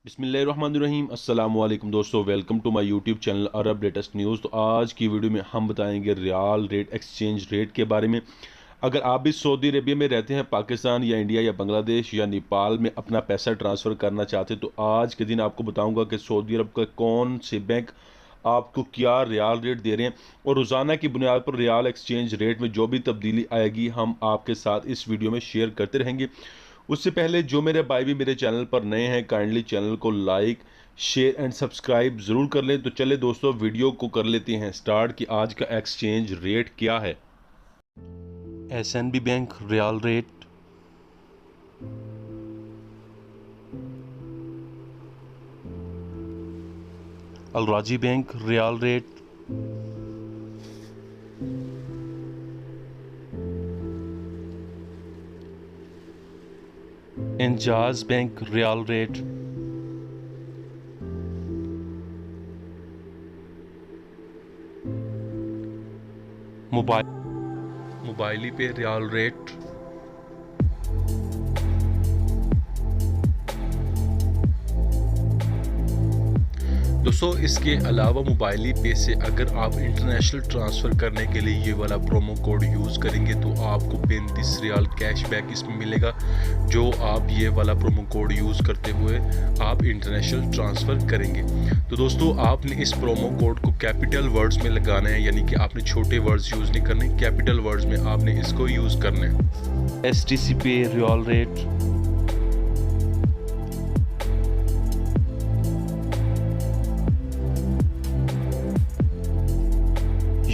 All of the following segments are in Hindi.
बिस्मिल्लाहिर्रहमानिर्रहीम अस्सलाम वालेकुम दोस्तों, welcome to my YouTube channel Arab latest news. तो आज की वीडियो में हम बताएंगे रियाल रेट एक्सचेंज रेट के बारे में। अगर आप भी सऊदी अरेबिया में रहते हैं, पाकिस्तान या इंडिया या बांग्लादेश या नेपाल में अपना पैसा ट्रांसफ़र करना चाहते हैं, तो आज के दिन आपको बताऊंगा कि सऊदी अरब का कौन से बैंक आपको क्या रियाल रेट दे रहे हैं और रोज़ाना की बुनियाद पर रियाल एक्सचेंज रेट में जो भी तब्दीली आएगी हम आपके साथ इस वीडियो में शेयर करते रहेंगे। उससे पहले जो मेरे भाई भी मेरे चैनल पर नए हैं, काइंडली चैनल को लाइक शेयर एंड सब्सक्राइब ज़रूर कर लें। तो चले दोस्तों, वीडियो को कर लेते हैं स्टार्ट कि आज का एक्सचेंज रेट क्या है। SNB bank riyal rate, Al Rajhi bank riyal rate, Enjaz bank riyal rate, Mobily pay riyal rate, दोस्तों इसके अलावा मोबाइली पे से अगर आप इंटरनेशनल ट्रांसफ़र करने के लिए ये वाला प्रोमो कोड यूज़ करेंगे तो आपको 35 रियाल कैशबैक इसमें मिलेगा, जो आप ये वाला प्रोमो कोड यूज़ करते हुए आप इंटरनेशनल ट्रांसफ़र करेंगे। तो दोस्तों आपने इस प्रोमो कोड को कैपिटल वर्ड्स में लगाना है, यानी कि आपने छोटे वर्ड्स यूज़ नहीं करने, कैपिटल वर्ड्स में आपने इसको यूज़ करना है। STC पे riyal rate,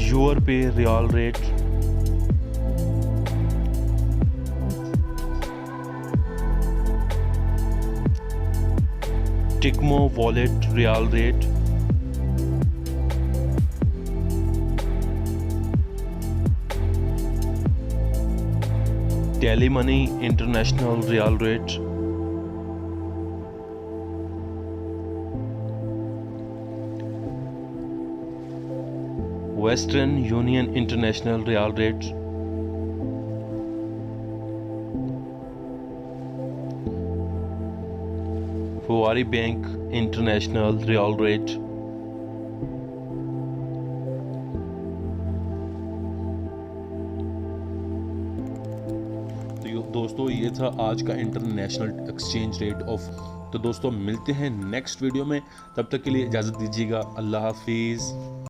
urpay riyal rate, Tiqmo wallet riyal rate, tele money international riyal rate, Western Union international riyal rate, फुवारी बैंक इंटरनेशनल रियाल रेट। तो दोस्तों ये था आज का इंटरनेशनल एक्सचेंज रेट ऑफ। तो दोस्तों मिलते हैं नेक्स्ट वीडियो में, तब तक के लिए इजाज़त दीजिएगा। अल्लाह हाफिज़।